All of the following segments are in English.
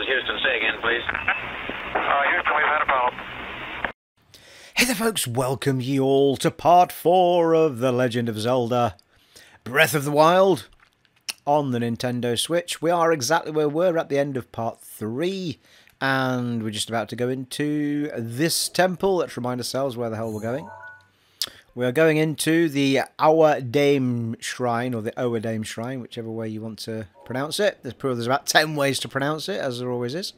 Houston, say again, please. Houston, we've had a problem. Hey there folks, welcome ye all to part 4 of The Legend of Zelda Breath of the Wild on the Nintendo Switch. We are exactly where we were at the end of part 3, and we're just about to go into this temple. Let's remind ourselves where the hell we're going. We are going into the Our Dame Shrine, or the Our Dame Shrine, whichever way you want to pronounce it. There's about 10 ways to pronounce it, as there always is.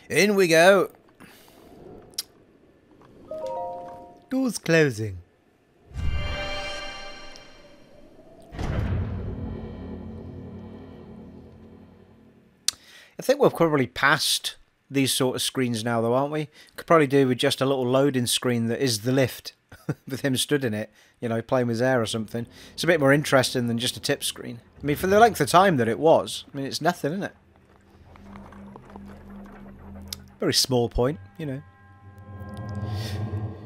In we go. Doors closing. I think we're probably past these sort of screens now, though, aren't we? Could probably do with just a little loading screen that is the lift, with him stood in it, you know, playing with air or something. It's a bit more interesting than just a tip screen. I mean, for the length of time that it was, I mean, it's nothing, isn't it? Very small point, you know.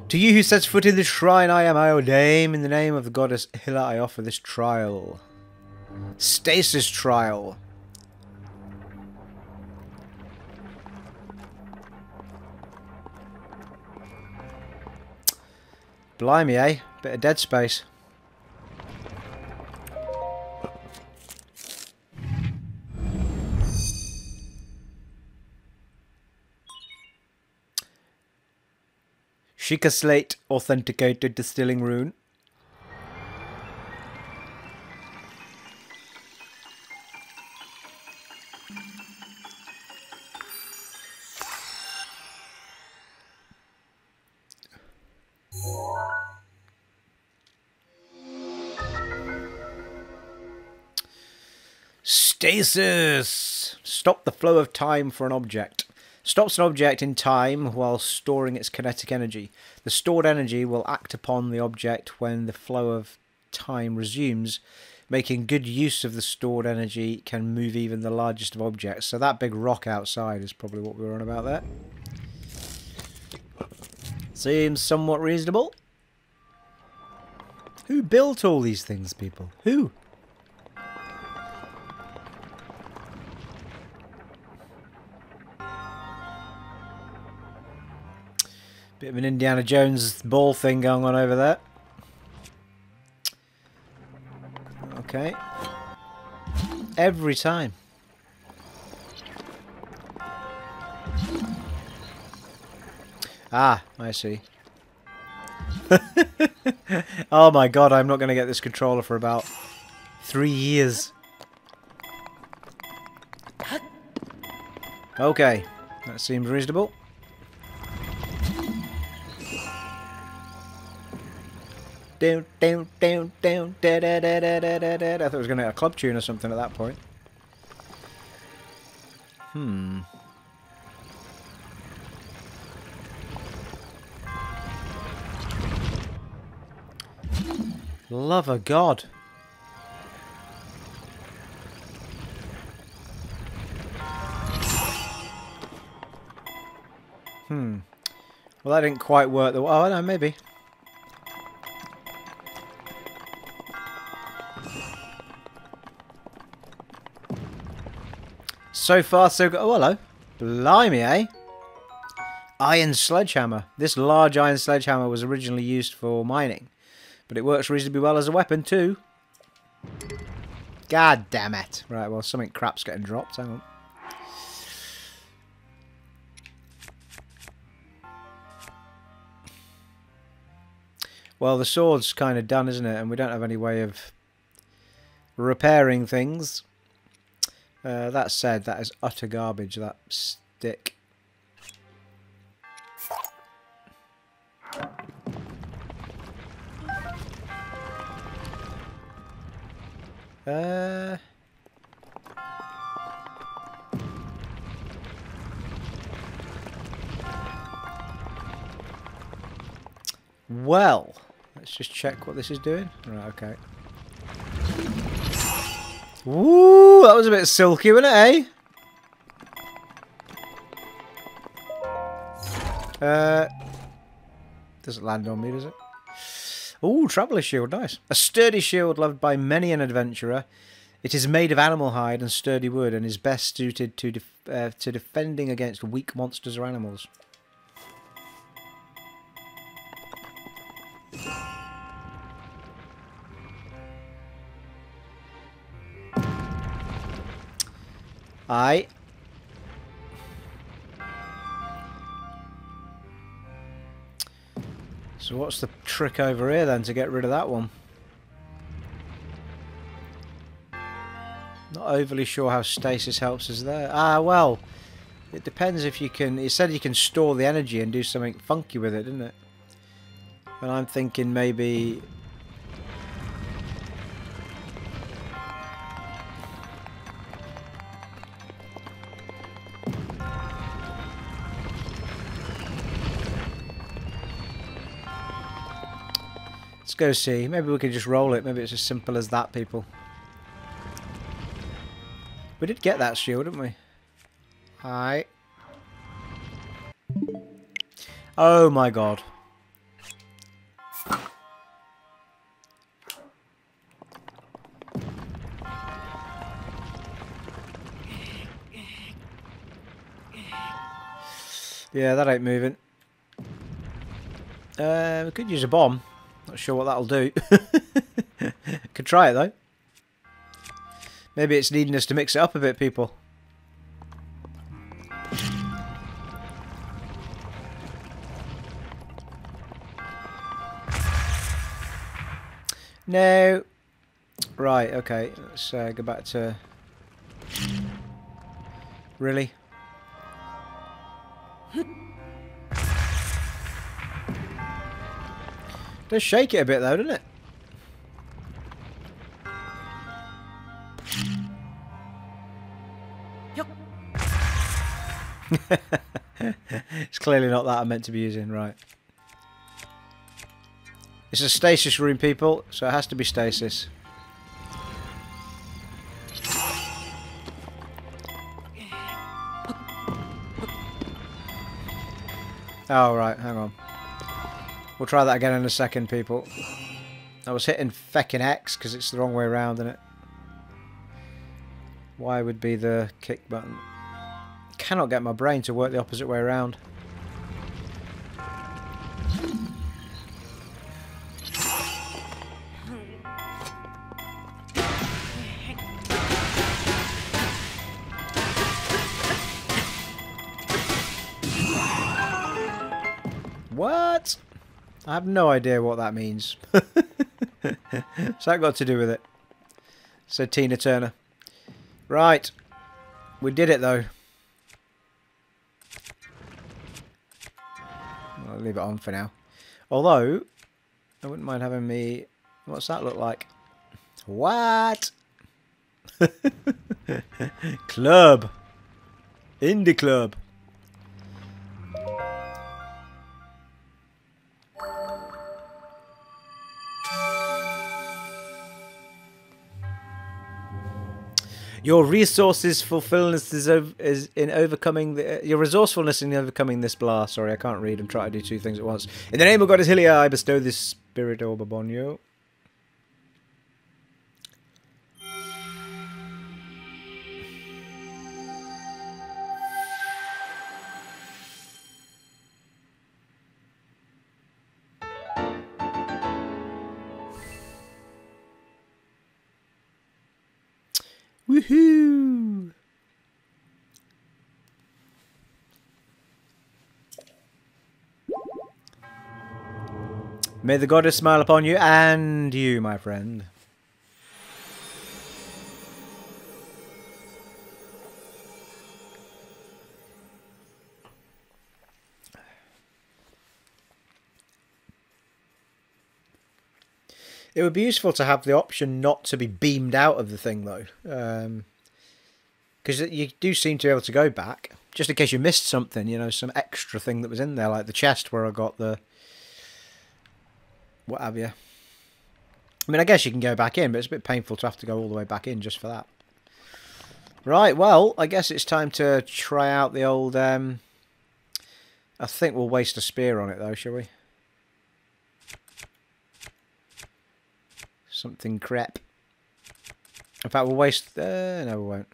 To you who sets foot in this shrine, I am Our Dame. In the name of the goddess Hilla, I offer this trial. Stasis trial. Blimey, eh? Bit of dead space. Sheikah Slate authenticated distilling rune. Stasis! Stop the flow of time for an object. Stops an object in time while storing its kinetic energy. The stored energy will act upon the object when the flow of time resumes. Making good use of the stored energy can move even the largest of objects. So that big rock outside is probably what we were on about there. Seems somewhat reasonable. Who built all these things, people? Who? Bit of an Indiana Jones ball thing going on over there. Okay. Every time. Ah, I see. Oh my god, I'm not going to get this controller for about 3 years. Okay, that seems reasonable. Down, down, down, down, da da da da da da da. I thought it was going to get a club tune or something at that point. Love of God. Well, that didn't quite work. Oh, no, maybe. So far, so good. Oh, hello. Blimey, eh? Iron sledgehammer. This large iron sledgehammer was originally used for mining, but it works reasonably well as a weapon, too. God damn it. Right, well, something crap's getting dropped. Hang on. Well, the sword's kind of done, isn't it? And we don't have any way of repairing things. That said, that is utter garbage, that stick. Well, let's just check what this is doing. Right, okay. Woo, that was a bit silky, wasn't it, eh? Doesn't land on me, does it? Ooh, traveller's shield, nice. A sturdy shield loved by many an adventurer. It is made of animal hide and sturdy wood and is best suited to defending against weak monsters or animals. Aye. So what's the trick over here then to get rid of that one? Not overly sure how stasis helps us there. Ah, well, it depends if you can... It said you can store the energy and do something funky with it, didn't it? And I'm thinking maybe... Let's go see. Maybe we can just roll it. Maybe it's as simple as that, people. We did get that shield, didn't we? Hi. Oh my god. Yeah, that ain't moving. We could use a bomb. Not sure what that'll do. Could try it though. Maybe it's needing us to mix it up a bit, people. No. Right, okay. Let's go back to... Really? Does shake it a bit though, doesn't it? It's clearly not that I'm meant to be using, right. It's a stasis room, people, so it has to be stasis. Oh, right, hang on. We'll try that again in a second, people. I was hitting feckin' X because it's the wrong way around, isn't it? Y would be the kick button. Cannot get my brain to work the opposite way around. What? I have no idea what that means. What's that got to do with it? Said Tina Turner. Right. We did it though. I'll leave it on for now. Although, I wouldn't mind having me... What's that look like? What? Club. Indie club. Your resources fulfillment is in overcoming the, your resourcefulness in overcoming this blast. Sorry, I can't read. I'm trying to do two things at once. In the name of Goddess Hylia, I bestow this spirit orb upon you. Woohoo! May the goddess smile upon you and you, my friend. It would be useful to have the option not to be beamed out of the thing, though. Because you do seem to be able to go back. Just in case you missed something, you know, some extra thing that was in there, like the chest where I got the... what have you. I mean, I guess you can go back in, but it's a bit painful to have to go all the way back in just for that. Right, well, I guess it's time to try out the old I think we'll waste a spear on it though, shall we? Something crap. In fact, we'll waste... no, we won't.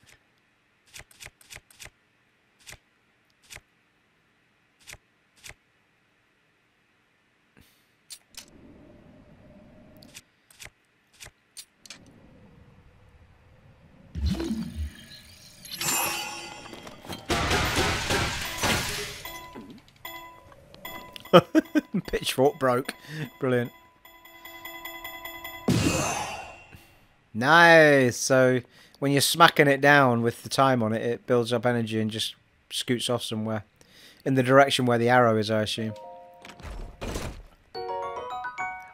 Pitchfork broke. Brilliant. Nice. So when you're smacking it down with the time on it, it builds up energy and just scoots off somewhere. In the direction where the arrow is, I assume.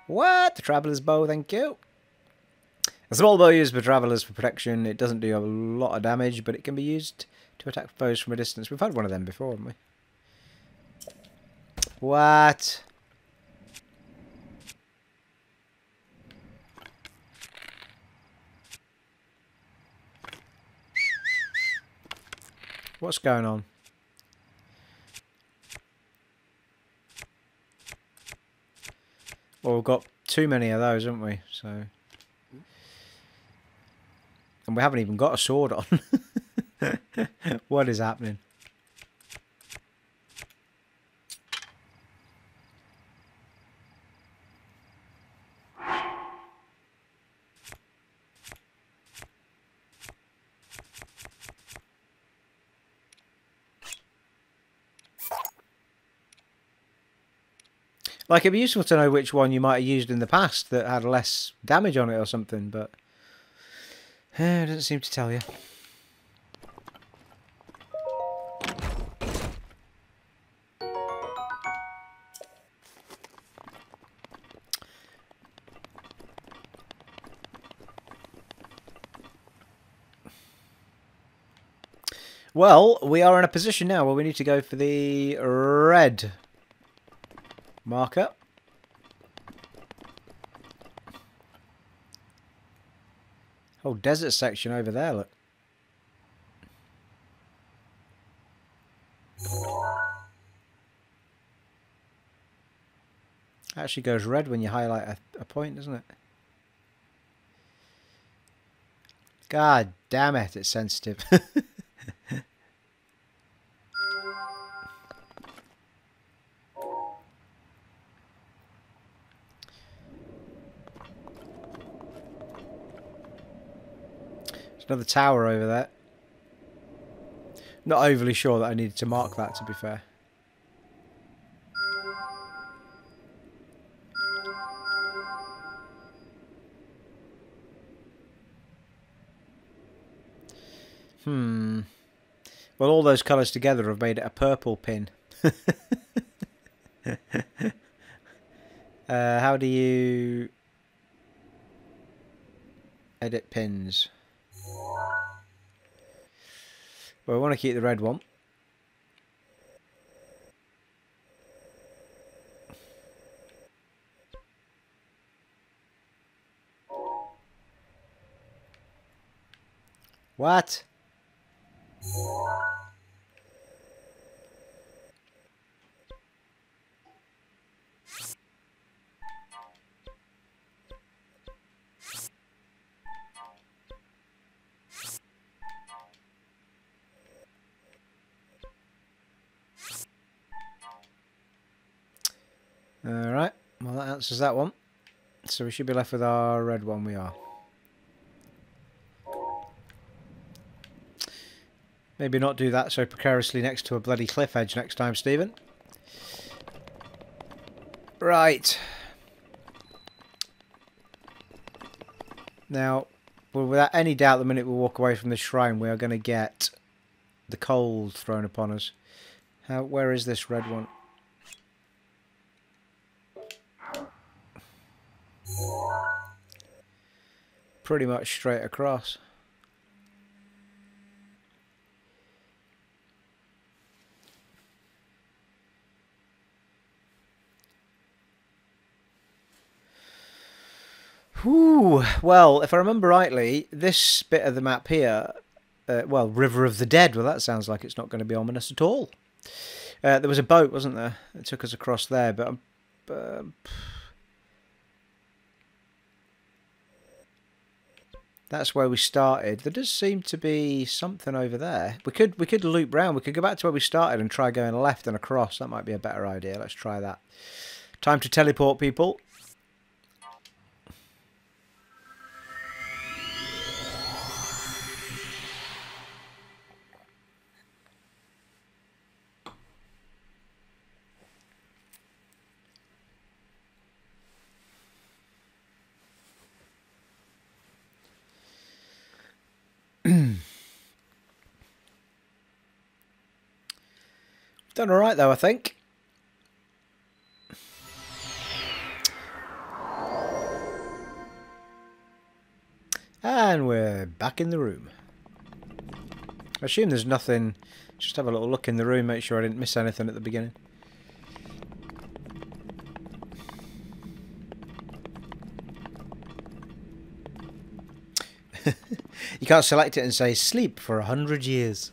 What? The Traveller's Bow, thank you. A small bow used by travellers for protection. It doesn't do a lot of damage, but it can be used to attack foes from a distance. We've had one of them before, haven't we? What? What's going on? Well, we've got too many of those, haven't we? So, and we haven't even got a sword on. What is happening? Like, it'd be useful to know which one you might have used in the past that had less damage on it or something, but it doesn't seem to tell you. Well, we are in a position now where we need to go for the red marker. Whole desert section over there, look. Actually goes red when you highlight a point, doesn't it? God damn it, it's sensitive. Another tower over there. Not overly sure that I needed to mark that, to be fair. Well, all those colours together have made it a purple pin. How do you edit pins? Well, I want to keep the red one. What? Alright, well that answers that one. So we should be left with our red one, we are. Maybe not do that so precariously next to a bloody cliff edge next time, Stephen. Right. Now, well, without any doubt, the minute we walk away from the shrine, we are going to get the cold thrown upon us. Where is this red one? Pretty much straight across. Whew. Well, if I remember rightly, this bit of the map here, well, River of the Dead, well, that sounds like it's not going to be ominous at all. There was a boat, wasn't there? That took us across there, but that's where we started. There does seem to be something over there. We could loop round. We could go back to where we started and try going left and across. That might be a better idea. Let's try that. Time to teleport, people. Done all right, though, I think. And we're back in the room. I assume there's nothing. Just have a little look in the room, make sure I didn't miss anything at the beginning. You can't select it and say sleep for 100 years.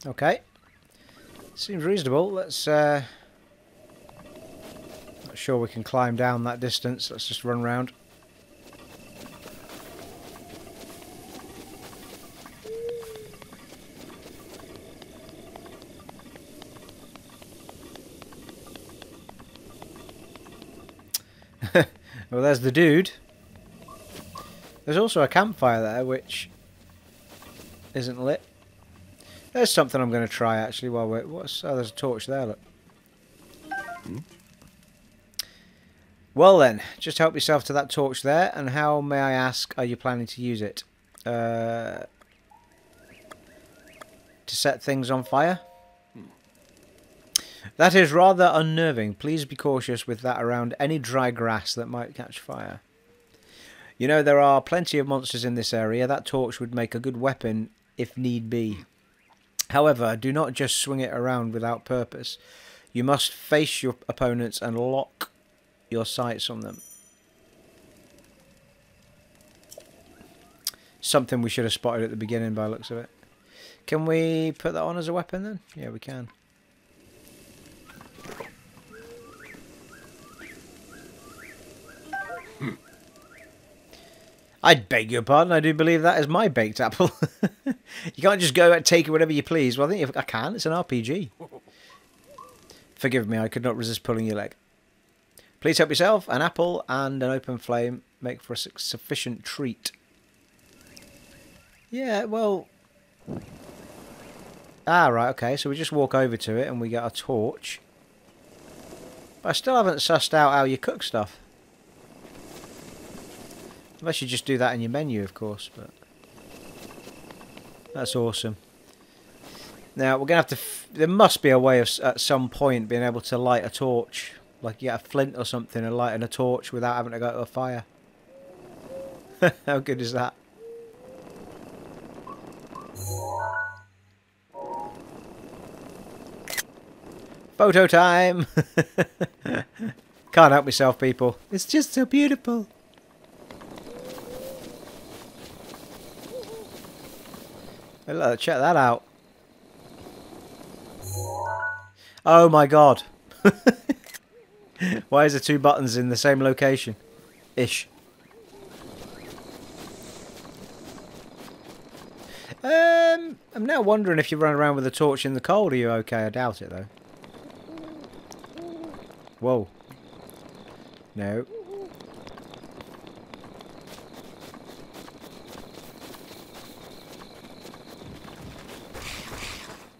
Okay. Seems reasonable. Let's not sure we can climb down that distance. Let's just run round. Well, there's the dude. There's also a campfire there, which isn't lit. There's something I'm going to try actually while we're... Oh, there's a torch there, look. Well then, just help yourself to that torch there, and how, may I ask, are you planning to use it? To set things on fire? That is rather unnerving. Please be cautious with that around any dry grass that might catch fire. You know, there are plenty of monsters in this area. That torch would make a good weapon if need be. However, do not just swing it around without purpose. You must face your opponents and lock your sights on them. Something we should have spotted at the beginning by the looks of it. Can we put that on as a weapon then? Yeah, we can. I beg your pardon, I do believe that is my baked apple. You can't just go and take it whatever you please. Well, I think I can. It's an RPG. Forgive me, I could not resist pulling your leg. Please help yourself. An apple and an open flame make for a sufficient treat. Yeah, well... Ah, right, okay. So we just walk over to it and we get a torch. But I still haven't sussed out how you cook stuff. Unless you just do that in your menu, of course, but that's awesome. Now, we're going to have to... There must be a way of, at some point, being able to light a torch. Like, you get a flint or something and lighting a torch without having to go to a fire. How good is that? Photo time! Can't help myself, people. It's just so beautiful. Look, check that out. Oh my god. Why is there two buttons in the same location? Ish. I'm now wondering if you run around with a torch in the cold, are you okay? I doubt it though. Whoa. No.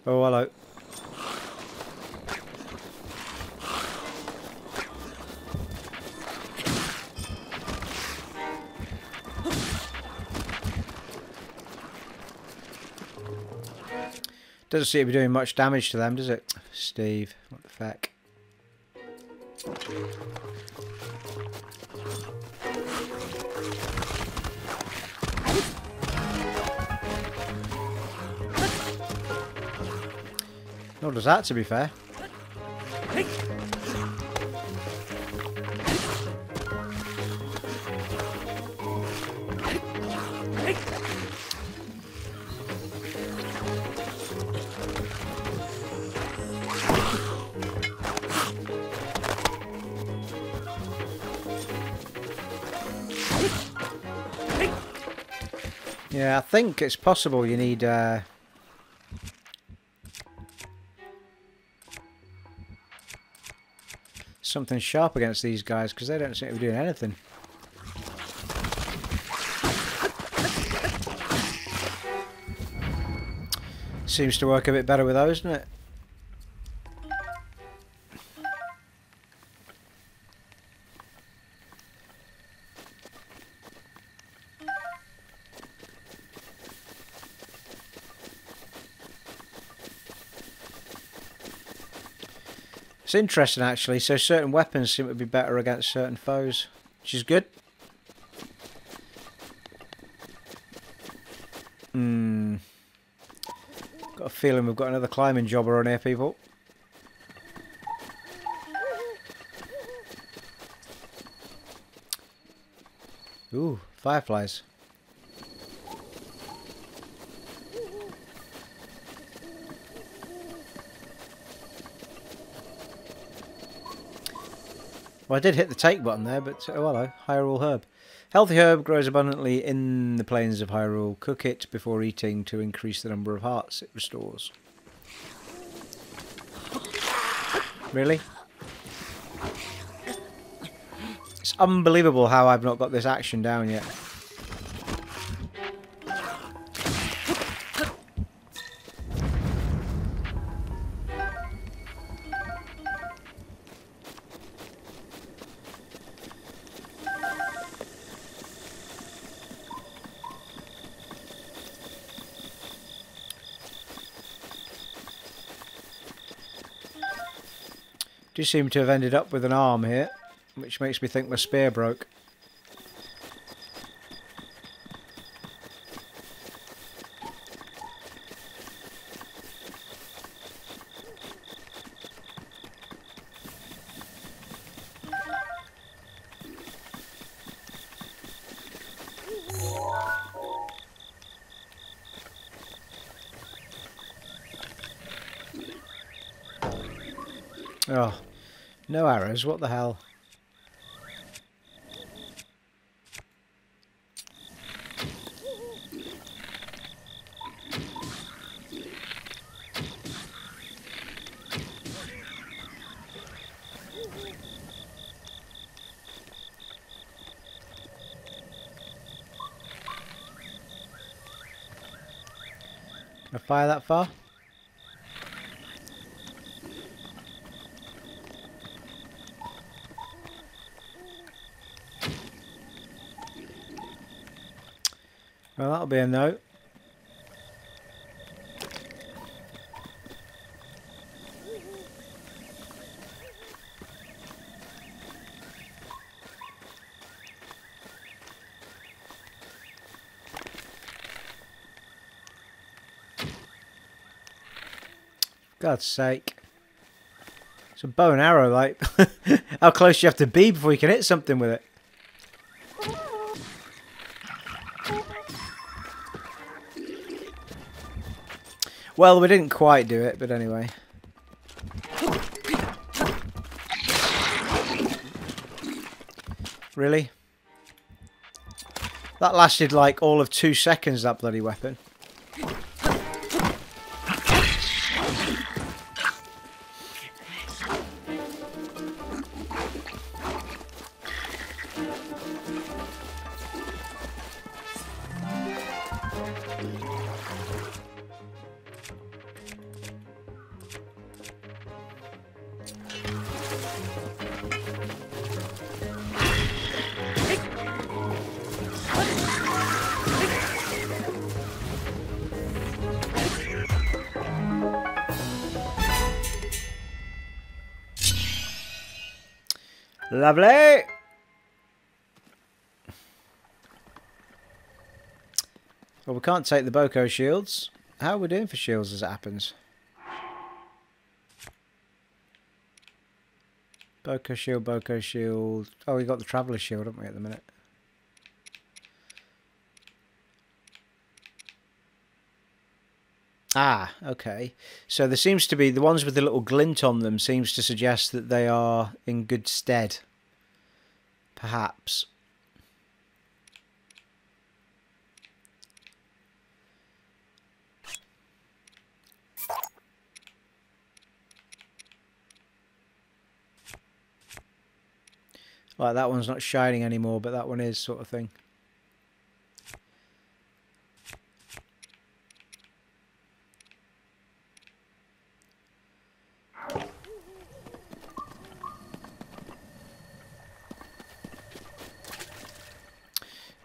Oh, hello. Doesn't seem to be doing much damage to them, does it? Steve, what the feck? Nor does that, to be fair. Yeah, I think it's possible you need something sharp against these guys, because they don't seem to be doing anything. Seems to work a bit better with those, doesn't it? It's interesting actually, so certain weapons seem to be better against certain foes, which is good. Got a feeling we've got another climbing jobber on here, people. Ooh, fireflies. Well, I did hit the take button there, but oh hello, Hyrule herb. Healthy herb grows abundantly in the plains of Hyrule. Cook it before eating to increase the number of hearts it restores. Really? It's unbelievable how I've not got this action down yet. Do seem to have ended up with an arm here, which makes me think my spear broke. Oh, no arrows, what the hell? Can I fire that far? Well, that'll be a no. God's sake. It's a bow and arrow, like. How close you have to be before you can hit something with it. Well, we didn't quite do it, but anyway. Really? That lasted like all of 2 seconds, that bloody weapon. Lovely! Well, we can't take the Boko shields. How are we doing for shields as it happens? Boko shield, Boko shield. Oh, we got the Traveller shield, haven't we, at the minute? Ah, okay. So there seems to be, the ones with the little glint on them seems to suggest that they are in good stead. Perhaps. Like that one's not shining anymore, but that one is, sort of thing.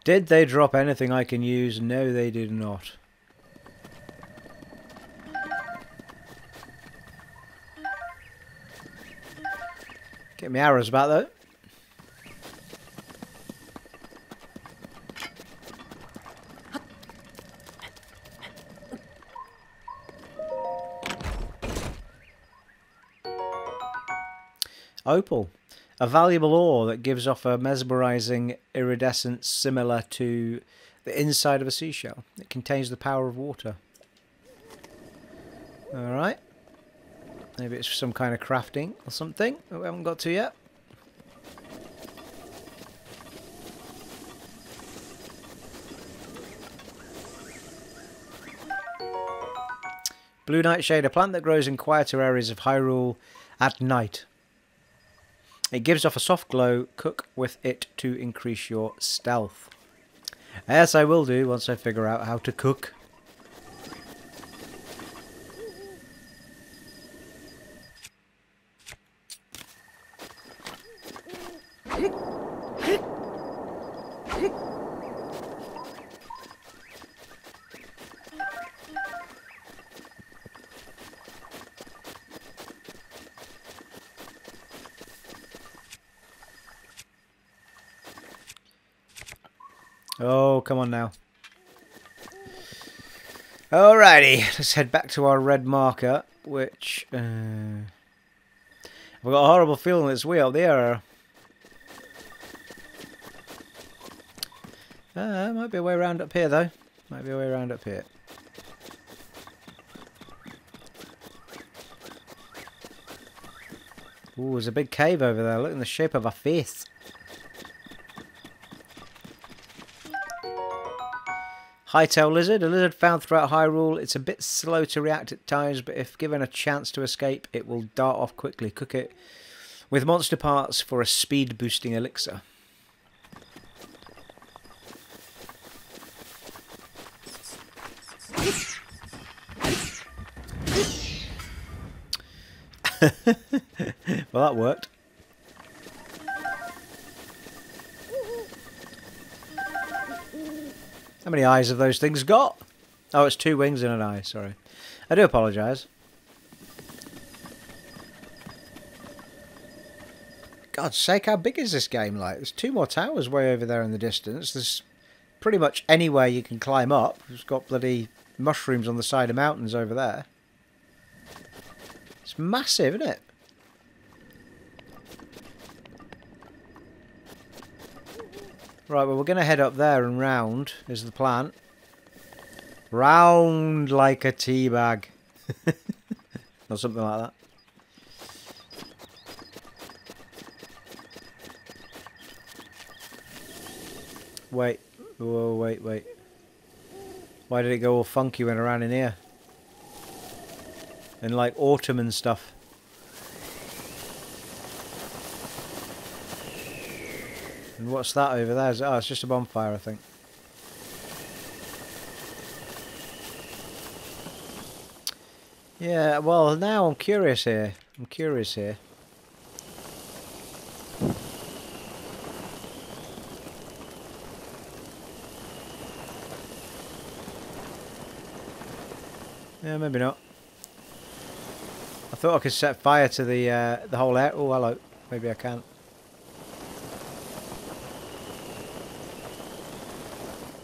Did they drop anything I can use? No, they did not. Get me arrows back though. Opal. A valuable ore that gives off a mesmerizing iridescence similar to the inside of a seashell. It contains the power of water. Alright. Maybe it's some kind of crafting or something that we haven't got to yet. Blue nightshade, a plant that grows in quieter areas of Hyrule at night. It gives off a soft glow. Cook with it to increase your stealth. Yes, I will do once I figure out how to cook. Oh, come on now. Alrighty, let's head back to our red marker, which... I've got a horrible feeling it's way up there. Might be a way around up here, though. Might be a way around up here. Ooh, there's a big cave over there. Look in the shape of a face. Hightail lizard, a lizard found throughout Hyrule. It's a bit slow to react at times, but if given a chance to escape, it will dart off quickly. Cook it with monster parts for a speed boosting elixir. Well, that worked. How many eyes have those things got? Oh, it's 2 wings and an eye, sorry. I do apologise. God's sake, how big is this game like? There's 2 more towers way over there in the distance. There's pretty much anywhere you can climb up. It's got bloody mushrooms on the side of mountains over there. It's massive, isn't it? Right, well, we're going to head up there and round is the plan. Round like a tea bag. Or something like that. Wait. Whoa, wait. Why did it go all funky when around in here? And like autumn and stuff. And what's that over there? Oh, it's just a bonfire, I think. Yeah, well, now I'm curious here. Yeah, maybe not. I thought I could set fire to the whole air. Oh, hello. Maybe I can't.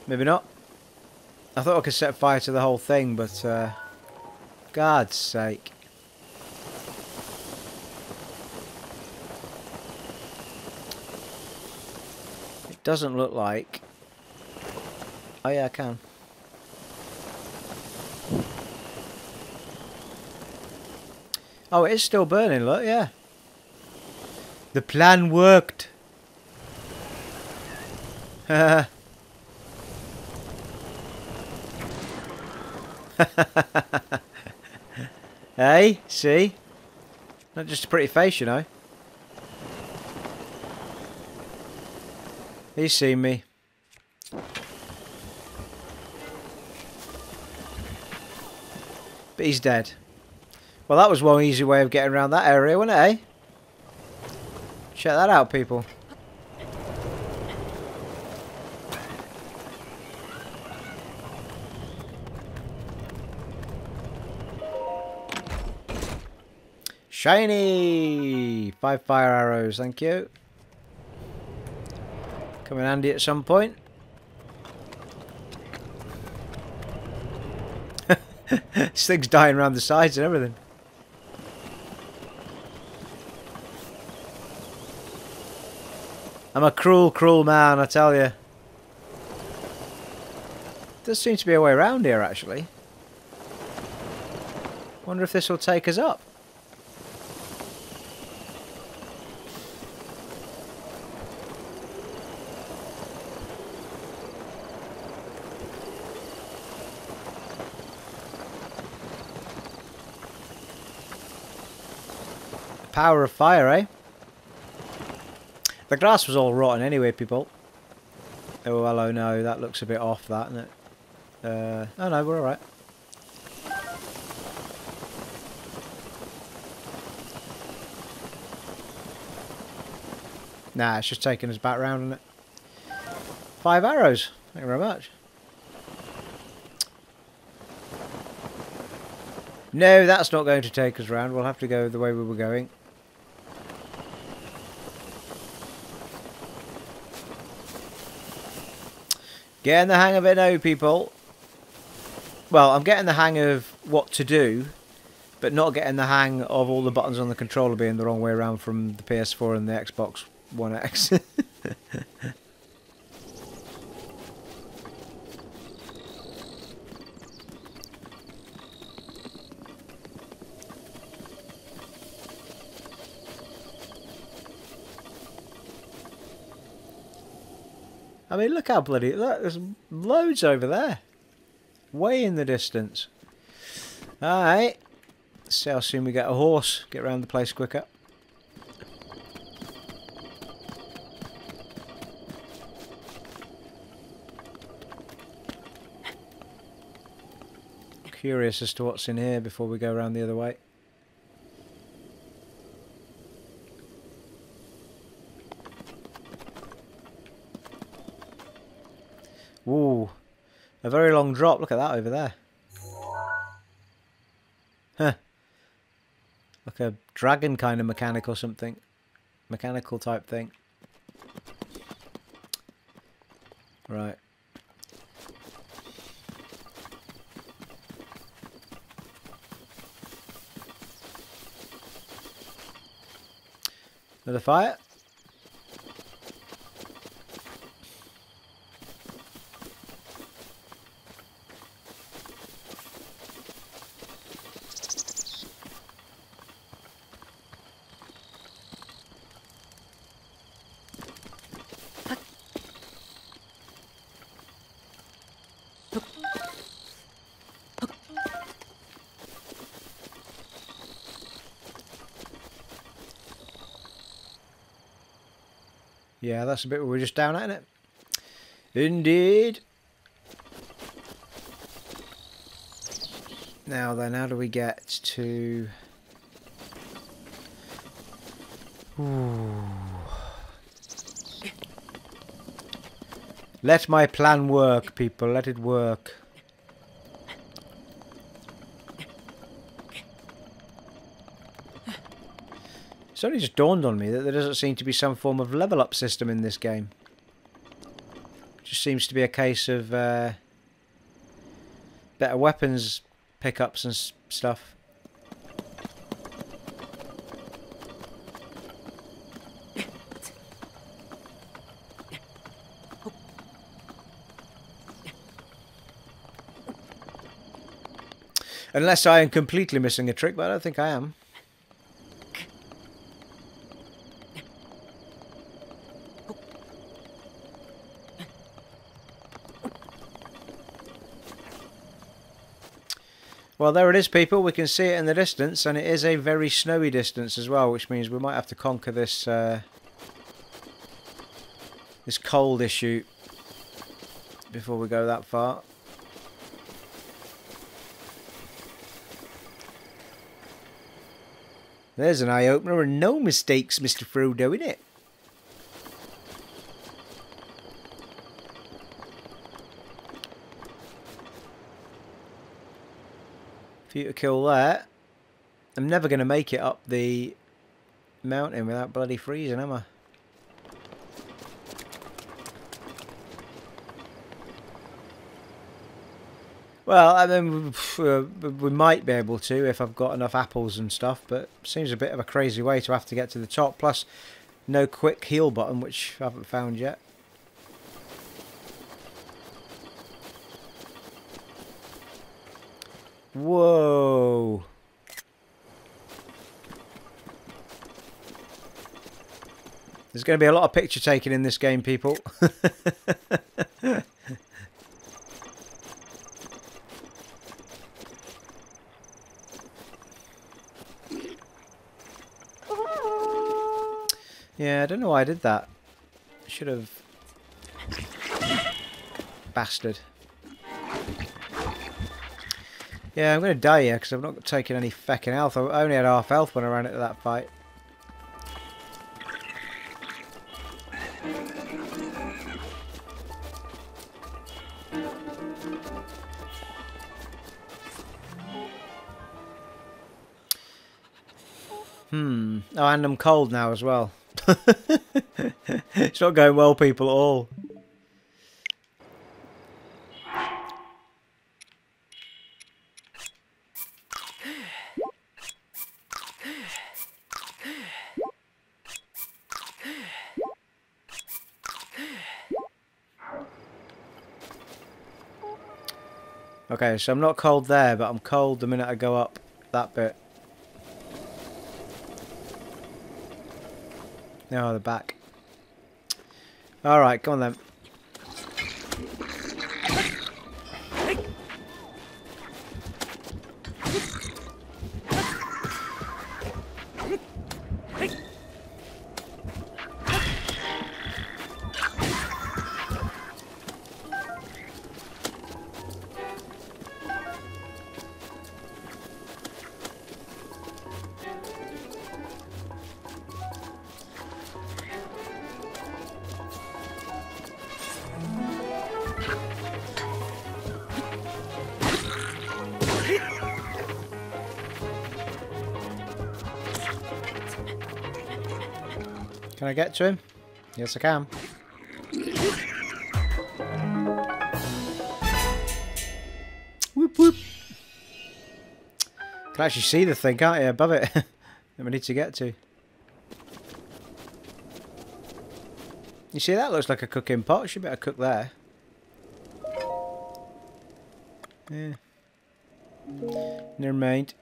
Maybe not. I thought I could set fire to the whole thing, but God's sake. It doesn't look like... Oh yeah, I can. Oh, it is still burning, look, yeah. The plan worked. Hey, see? Not just a pretty face, you know. He's seen me. But he's dead. Well, that was one easy way of getting around that area, wasn't it, eh? Check that out, people. Shiny! 5 fire arrows, thank you. Come in handy at some point. This thing's dying around the sides and everything. I'm a cruel, cruel man, I tell you. There seems to be a way around here, actually. Wonder if this will take us up. Power of fire, eh? The grass was all rotten anyway, people. Oh, hello, no, that looks a bit off, that, isn't it? Oh no, we're alright. Nah, it's just taking us back round, isn't it? 5 arrows. Thank you very much. No, that's not going to take us round. We'll have to go the way we were going. Getting the hang of it now, people. Well, I'm getting the hang of what to do, but not getting the hang of all the buttons on the controller being the wrong way around from the PS4 and the Xbox One X. I mean, look how bloody... Look, there's loads over there. Way in the distance. Alright. Let's see how soon we get a horse. Get around the place quicker. Curious as to what's in here before we go around the other way. Ooh, a very long drop. Look at that over there. Huh. Like a dragon kind of mechanic or something. Mechanical type thing. Right. Another fire. Yeah, that's a bit we were just down at, isn't it? Indeed. Now then, how do we get to... Ooh. Let my plan work, people. Let it work. It's only just dawned on me that there doesn't seem to be some form of level up system in this game. Just seems to be a case of better weapons pickups and stuff. Unless I am completely missing a trick, but I don't think I am. Well, there it is, people. We can see it in the distance, and it is a very snowy distance as well, which means we might have to conquer this this cold issue before we go that far. There's an eye-opener and no mistakes, Mr. Frodo, innit? For you to kill that, I'm never going to make it up the mountain without bloody freezing, am I? Well, I mean, we might be able to if I've got enough apples and stuff, but it seems a bit of a crazy way to have to get to the top, plus no quick heal button, which I haven't found yet. Whoa. There's going to be a lot of picture taking in this game, people. Yeah, I don't know why I did that. Should have. Bastard. Yeah, I'm going to die here because I've not taken any feckin' health. I only had half health when I ran into that fight. Oh, and I'm cold now as well. It's not going well, people, at all. Okay, so I'm not cold there, but I'm cold the minute I go up that bit. No, the back. Alright, come on then. Can I get to him? Yes, I can. Whoop whoop. Can actually see the thing, can't you, above it? That we need to get to. You see, that looks like a cooking pot. Should better cook there. Yeah. Never mind.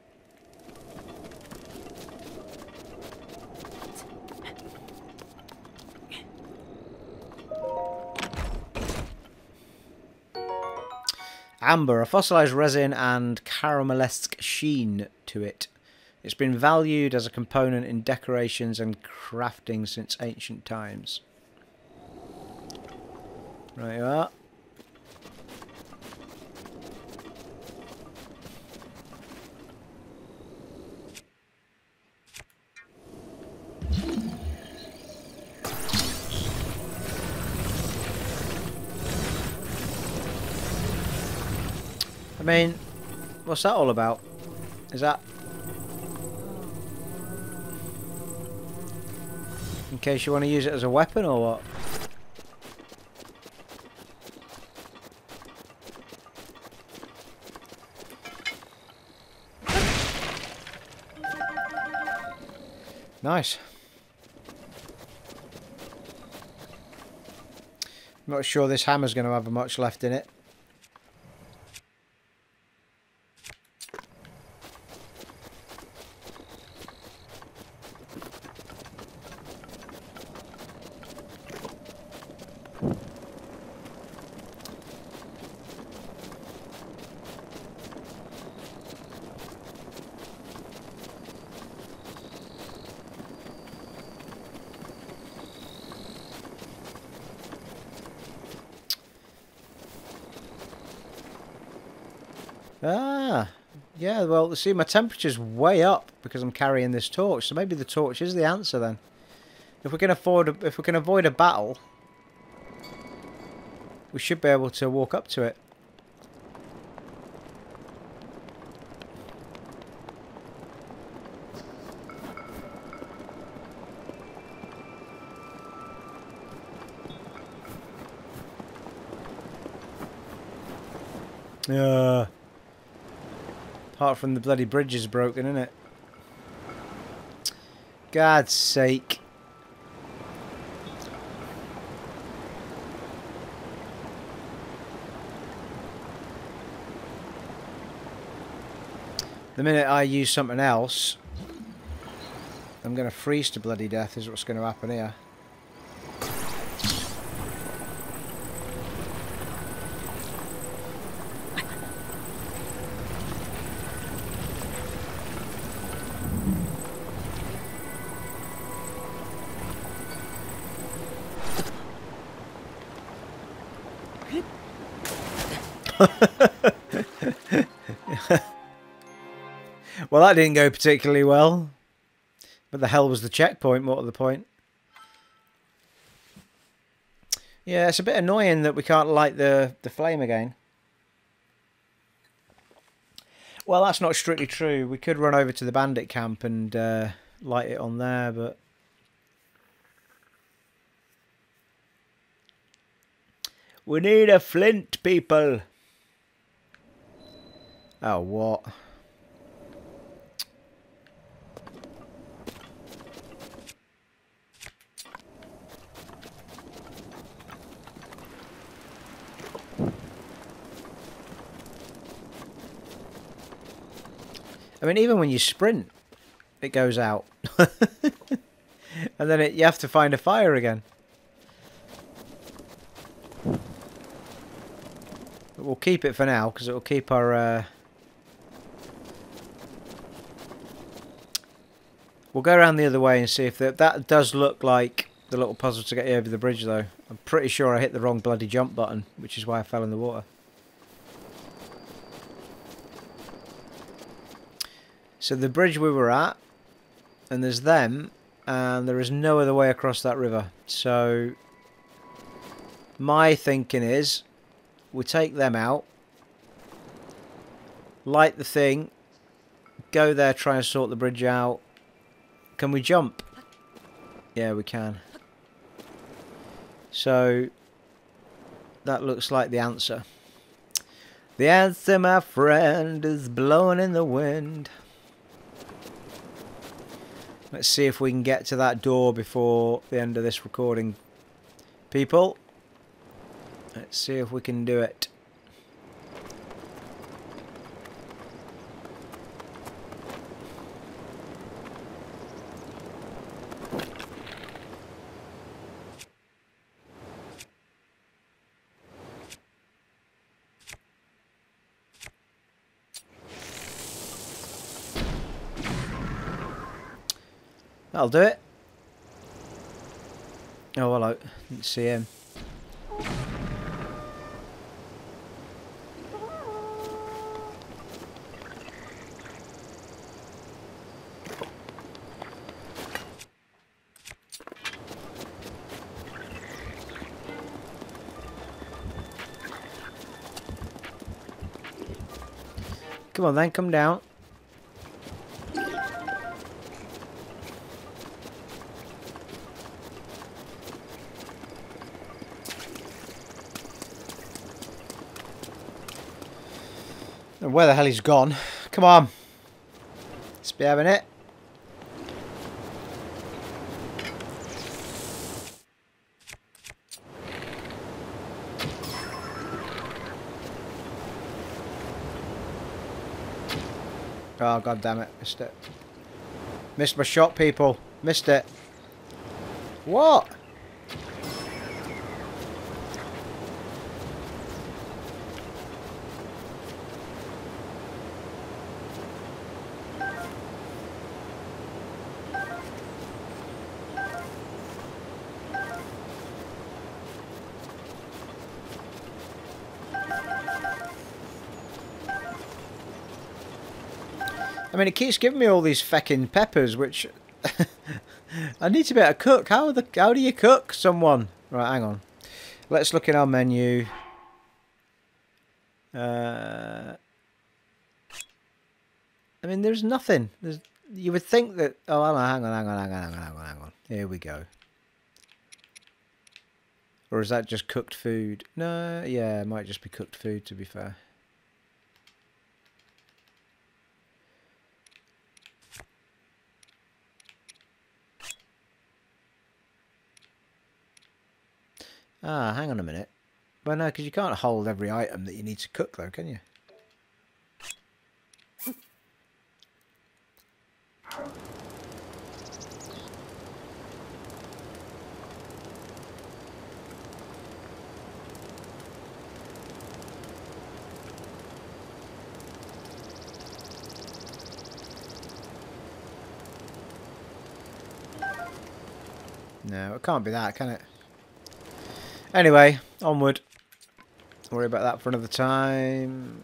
Amber, a fossilized resin and caramelesque sheen to it. It's been valued as a component in decorations and crafting since ancient times. Right you are. I mean, what's that all about? Is that in case you want to use it as a weapon or what? Nice. Not sure this hammer's going to have much left in it. Ah, yeah, well, see, my temperature's way up because I'm carrying this torch, so maybe the torch is the answer then. If we can avoid a battle, we should be able to walk up to it. Apart from the bloody bridge is broken, isn't it? God's sake. The minute I use something else, I'm going to freeze to bloody death is what's going to happen here. Well, that didn't go particularly well. But the hell was the checkpoint? What was the point? Yeah, it's a bit annoying that we can't light the flame again. Well, that's not strictly true. We could run over to the bandit camp and light it on there, but... We need a flint, people! Oh, what? I mean, even when you sprint, it goes out. And then you have to find a fire again. But we'll keep it for now, because it will keep our... We'll go around the other way and see if that does look like the little puzzle to get you over the bridge, though. I'm pretty sure I hit the wrong bloody jump button, which is why I fell in the water. So the bridge we were at, and there's them, and there is no other way across that river. So my thinking is we take them out, light the thing, go there, try and sort the bridge out. Can we jump? Yeah, we can. So that looks like the answer. The answer, my friend, is blowing in the wind. Let's see if we can get to that door before the end of this recording, people. Let's see if we can do it. That'll do it. Oh, hello. Didn't see him. Come on then, come down. Where the hell he's gone? Come on. Let's be having it. Oh, god damn it. Missed it. Missed my shot, people. Missed it. What? I mean, it keeps giving me all these feckin' peppers, which I need to be able to cook. How do you cook someone? Right, hang on. Let's look in our menu. I mean, there's nothing. You would think that. Oh, hang on. Here we go. Or is that just cooked food? No, yeah, it might just be cooked food, to be fair. Ah, hang on a minute. Well, no, because you can't hold every item that you need to cook, though, can you? No, it can't be that, can it? Anyway, onward. Don't worry about that for another time.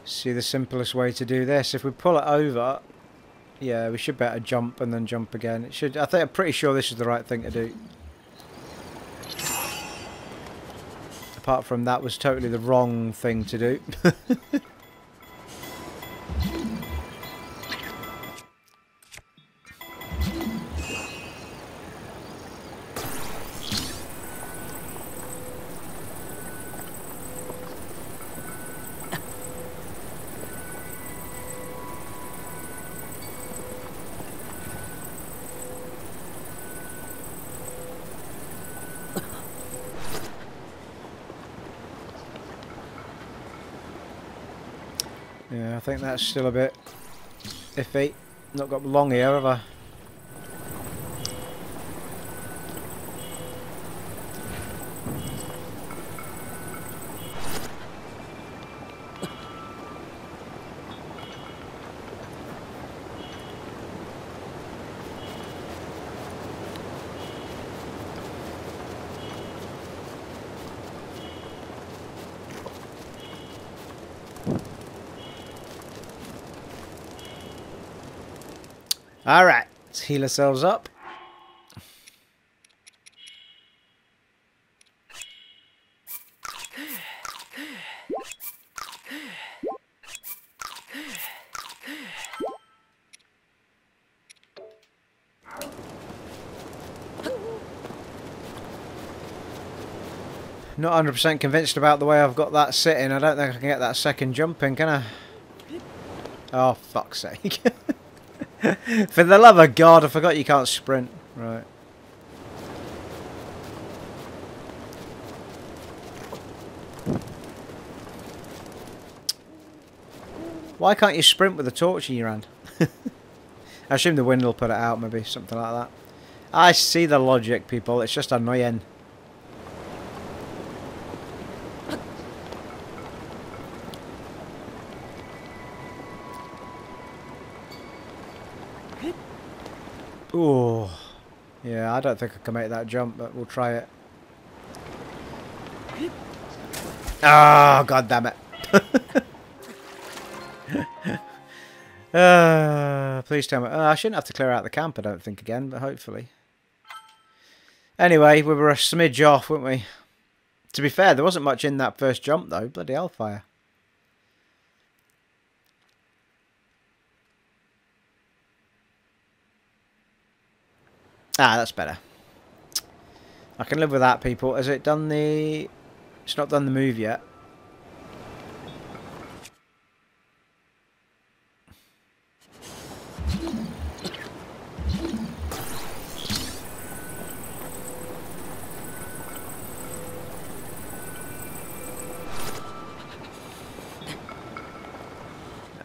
See the simplest way to do this. If we pull it over, yeah, we should better jump and then jump again. It should. I'm pretty sure this is the right thing to do. Apart from that was totally the wrong thing to do. Yeah, I think that's still a bit iffy. Not got long here, have I? Alright, let's heal ourselves up. Not 100% convinced about the way I've got that sitting. I don't think I can get that second jump in, can I? Oh, fuck's sake. For the love of God, I forgot you can't sprint. Right. Why can't you sprint with a torch in your hand? I assume the wind will put it out, maybe. Something like that. I see the logic, people. It's just annoying. Ooh. Yeah, I don't think I can make that jump, but we'll try it. Oh, God damn it. Please tell me. I shouldn't have to clear out the camp, I don't think, again, but hopefully. Anyway, we were a smidge off, weren't we? To be fair, there wasn't much in that first jump, though. Bloody hellfire. Ah, that's better. I can live with that, people. Has it done the... It's not done the move yet.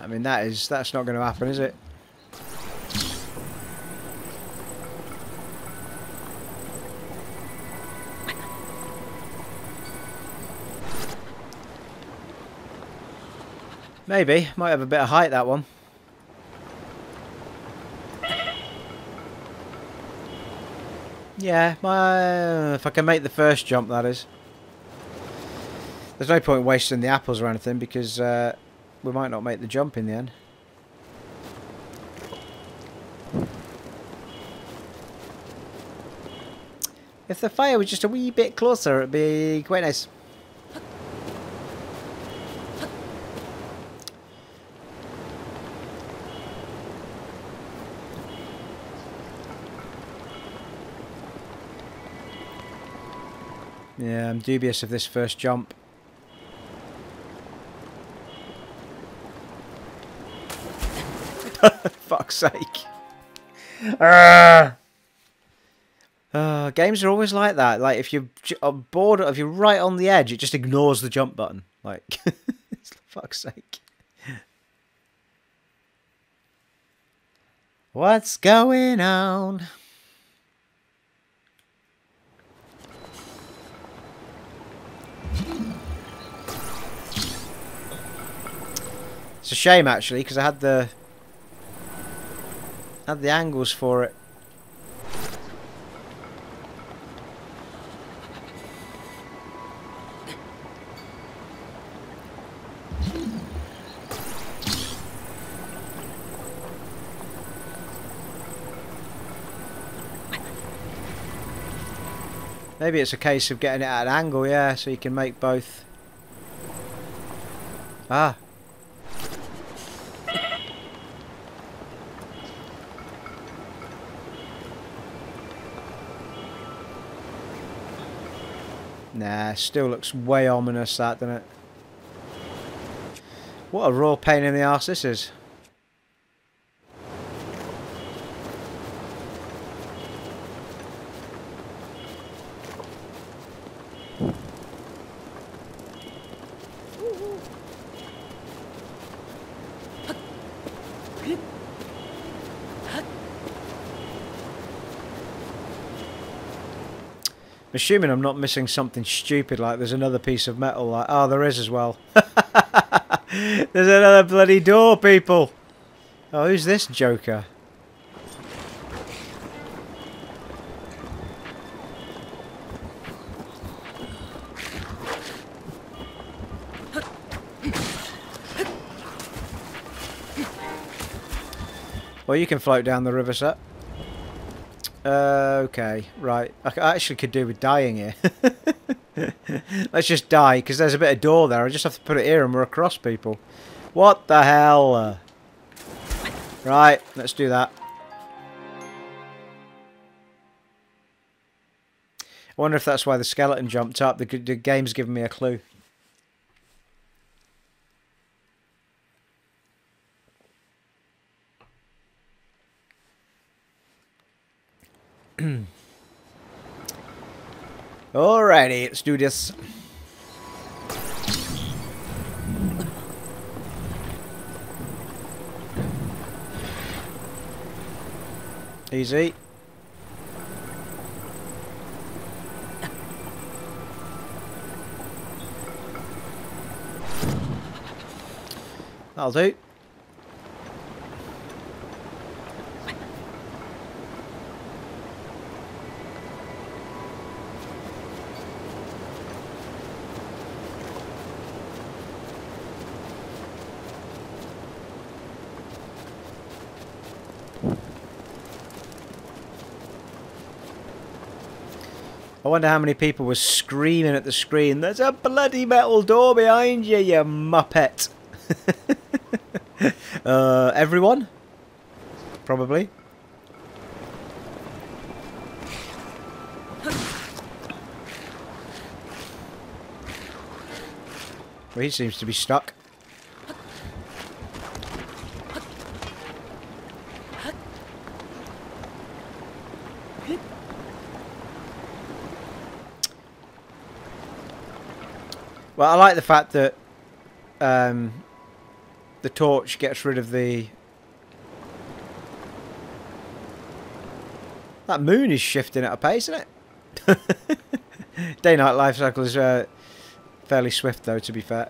I mean, that's not going to happen, is it? Maybe. Might have a bit of height, that one. Yeah, if I can make the first jump, that is. There's no point wasting the apples or anything, because we might not make the jump in the end. If the fire was just a wee bit closer, it'd be quite nice. Yeah, I'm dubious of this first jump. Fuck's sake. Games are always like that. Like, if you're bored, if you're right on the edge, it just ignores the jump button. Like, fuck's sake. What's going on? It's a shame, actually, because I had the angles for it. Maybe it's a case of getting it at an angle, yeah, so you can make both. Ah. Nah, still looks way ominous, that, doesn't it? What a raw pain in the arse this is. I'm assuming I'm not missing something stupid, like there's another piece of metal, like, oh, there is as well. There's another bloody door, people. Oh, who's this joker? Well, you can float down the river, sir. Okay, right. I actually could do with dying here. Let's just die, because there's a bit of door there. I just have to put it here and we're across, people. What the hell? Right, let's do that. I wonder if that's why the skeleton jumped up. The game's given me a clue. Alrighty, let's do this. Easy. That'll do. I wonder how many people were screaming at the screen, "There's a bloody metal door behind you, you muppet!" Everyone? Probably. Well, he seems to be stuck. Well, I like the fact that the torch gets rid of the... That moon is shifting at a pace, isn't it? Day-night life cycle is fairly swift, though, to be fair.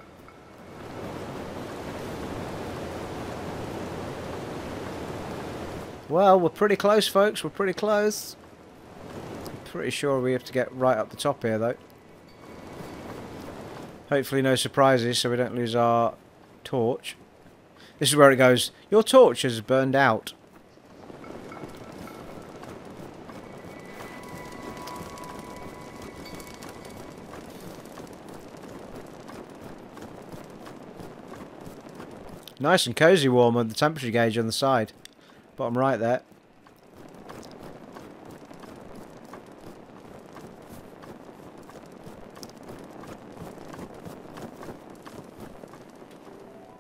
Well, we're pretty close, folks. We're pretty close. I'm pretty sure we have to get right up the top here, though. Hopefully no surprises, so we don't lose our torch. This is where it goes. Your torch has burned out. Nice and cozy warm with the temperature gauge on the side. Bottom right there.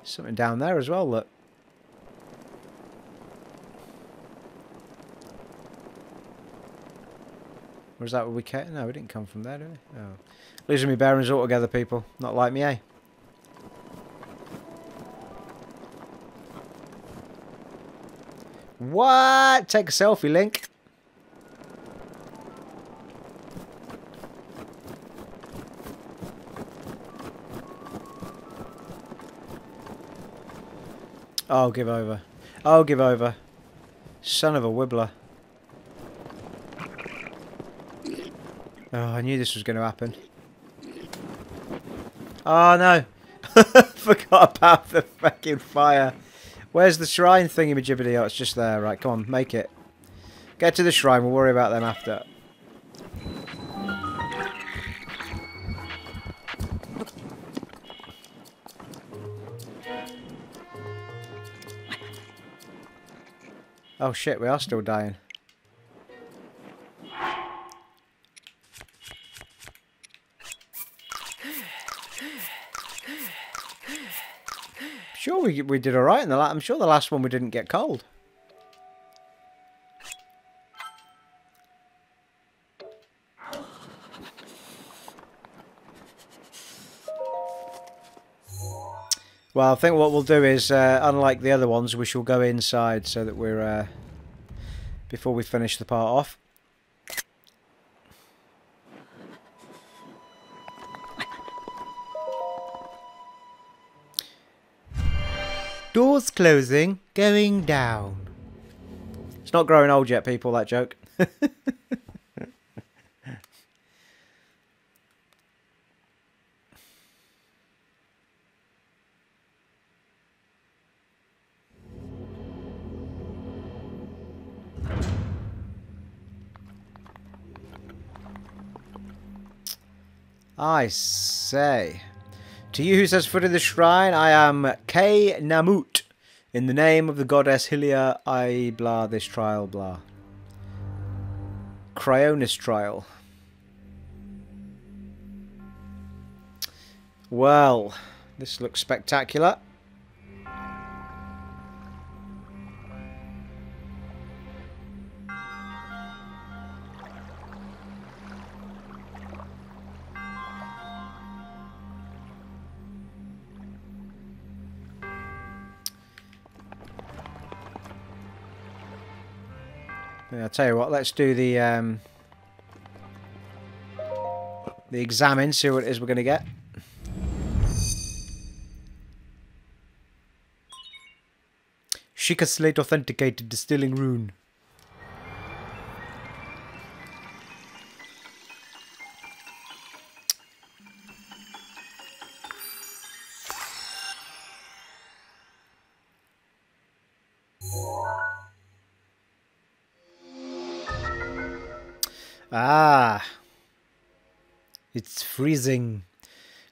Something down there as well, look. Was that where we came? No, we didn't come from there, did we? Oh. Losing me bearings altogether, people. Not like me, eh? What? Take a selfie, Link. Oh, give over. Oh, give over. Son of a wibbler. Oh, I knew this was going to happen. Oh, no. Forgot about the fucking fire. Where's the shrine thingy-majibbity? Oh, it's just there. Right, come on, make it. Get to the shrine. We'll worry about them after. Oh shit, we are still dying. Sure, we did alright in the last. I'm sure the last one we didn't get cold. Well, I think what we'll do is, unlike the other ones, we shall go inside so that we're, before we finish the part off. Doors closing, going down. It's not growing old yet, people, that joke. I say. To you who says foot in the shrine, I am K. Namut. In the name of the goddess Hylia, I blah this trial blah. Cryonis trial. Well, this looks spectacular. Yeah, I'll tell you what, let's do the examine, see what it is we're going to get. Shika slate authenticated, distilling rune. Ah. It's freezing.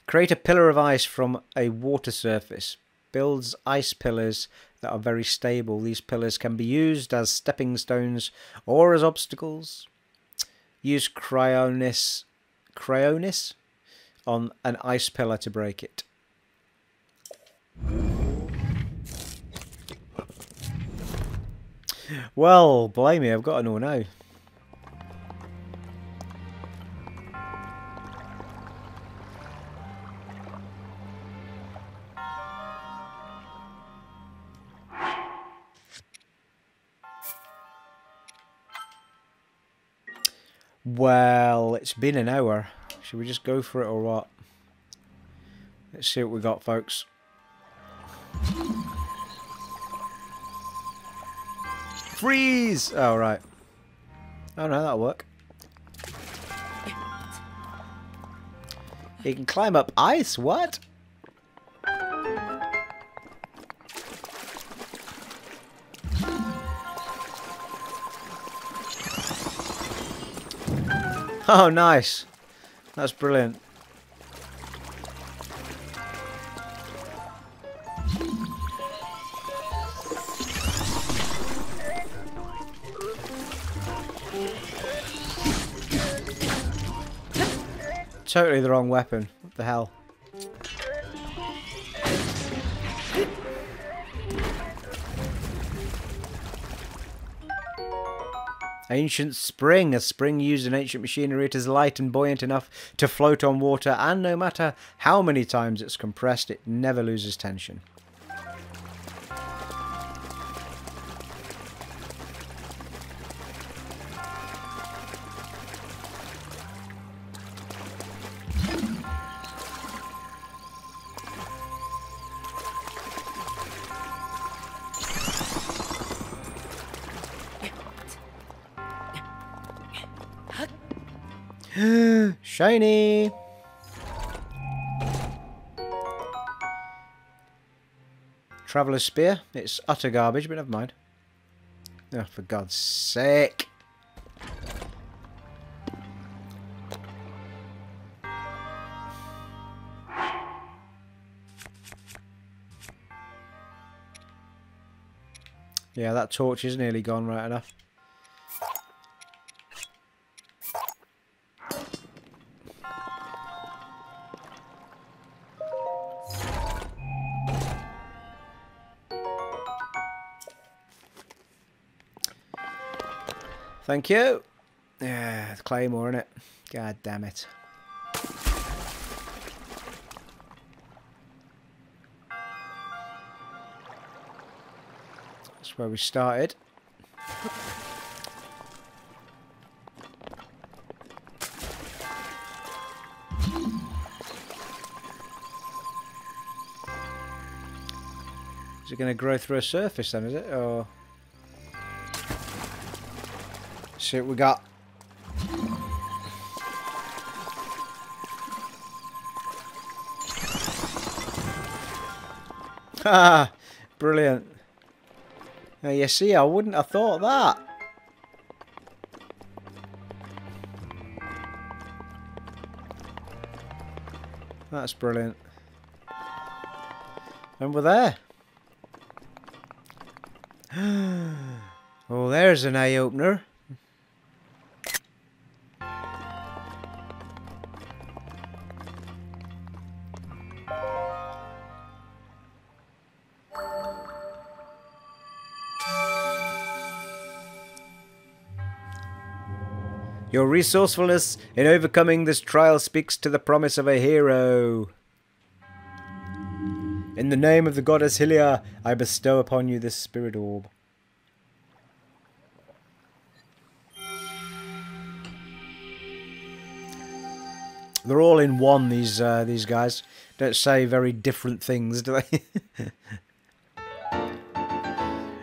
Create a pillar of ice from a water surface. Builds ice pillars that are very stable. These pillars can be used as stepping stones or as obstacles. Use cryonis on an ice pillar to break it. Well, blimey, I've got to know now. Well, it's been an hour. Should we just go for it or what? Let's see what we got, folks. Freeze! Oh, right. Oh, no, that'll work. You can climb up ice? What? Oh, nice. That's brilliant. Totally the wrong weapon. What the hell? Ancient spring. A spring used in ancient machinery. It is light and buoyant enough to float on water, and no matter how many times it's compressed, it never loses tension. Shiny! Traveller's Spear. It's utter garbage, but never mind. Oh, for God's sake. Yeah, that torch is nearly gone, right enough. Thank you. Yeah, it's Claymore, innit? God damn it. That's where we started. Is it going to grow through a surface then, is it? Or... see what we got. Ah, brilliant. Now you see, I wouldn't have thought that. That's brilliant. And we're there. Oh, there's an eye opener. Your resourcefulness in overcoming this trial speaks to the promise of a hero. In the name of the goddess Hylia, I bestow upon you this spirit orb. They're all in one, these guys. Don't say very different things, do they?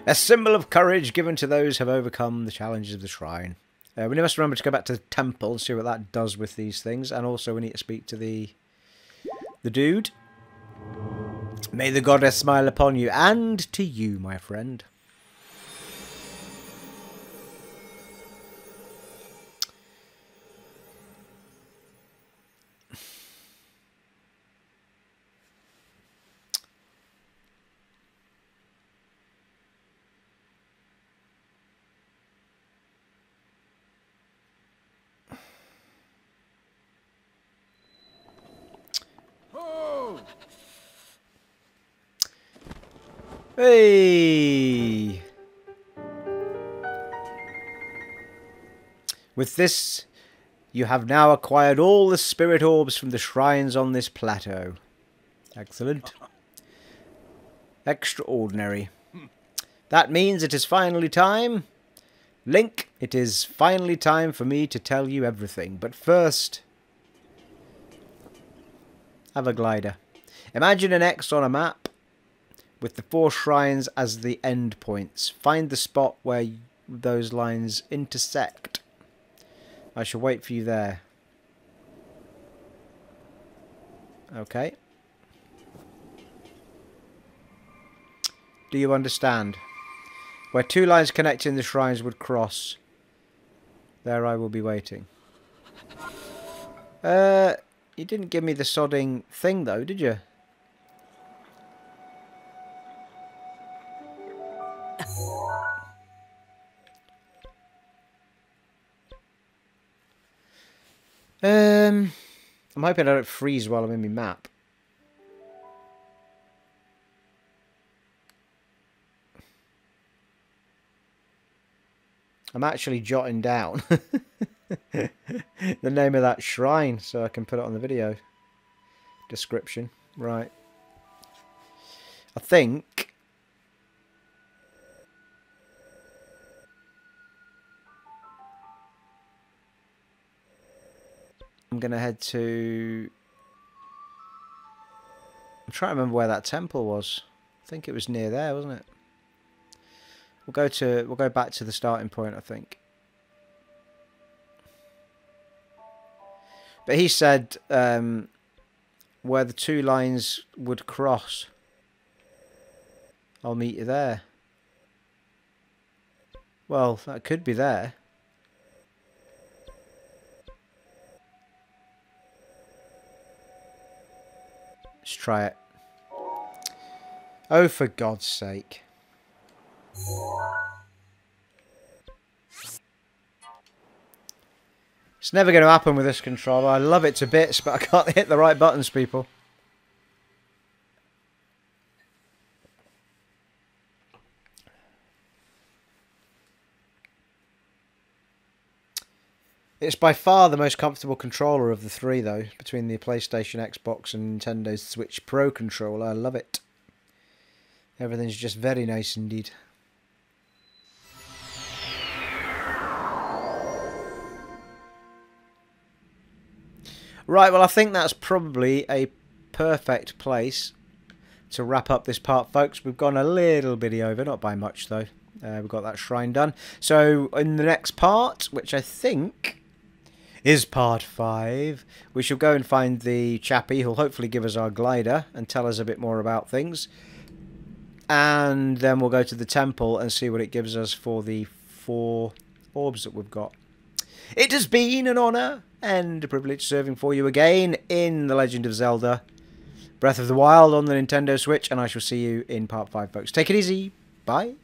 A symbol of courage given to those who have overcome the challenges of the shrine. We must remember to go back to the temple and see what that does with these things. And also we need to speak to the dude. May the goddess smile upon you, and to you, my friend. Hey! With this, you have now acquired all the spirit orbs from the shrines on this plateau. Excellent. Extraordinary. That means it is finally time. Link, it is finally time for me to tell you everything. But first, have a glider. Imagine an X on a map with the 4 shrines as the end points. Find the spot where those lines intersect. I shall wait for you there. Okay. Do you understand? Where 2 lines connecting the shrines would cross. There I will be waiting. You didn't give me the sodding thing though, did you? I'm hoping I don't freeze while I'm in my map. I'm actually jotting down the name of that shrine so I can put it on the video description. Right. I think I'm going to head to... I'm trying to remember where that temple was. I think it was near there, wasn't it? We'll go back to the starting point, I think. But he said where the 2 lines would cross. I'll meet you there. Well, that could be there. Let's try it. Oh, for God's sake. It's never going to happen with this controller. I love it to bits, but I can't hit the right buttons, people. It's by far the most comfortable controller of the 3, though, between the PlayStation, Xbox, and Nintendo's Switch Pro controller. I love it. Everything's just very nice indeed. Right, well, I think that's probably a perfect place to wrap up this part, folks. We've gone a little bitty over, not by much, though. We've got that shrine done. So, in the next part, which I think is part 5, we shall go and find the chappie who'll hopefully give us our glider and tell us a bit more about things. And then we'll go to the temple and see what it gives us for the 4 orbs that we've got. It has been an honour and a privilege serving for you again in The Legend of Zelda Breath of the Wild on the Nintendo Switch, and I shall see you in part 5, folks. Take it easy. Bye.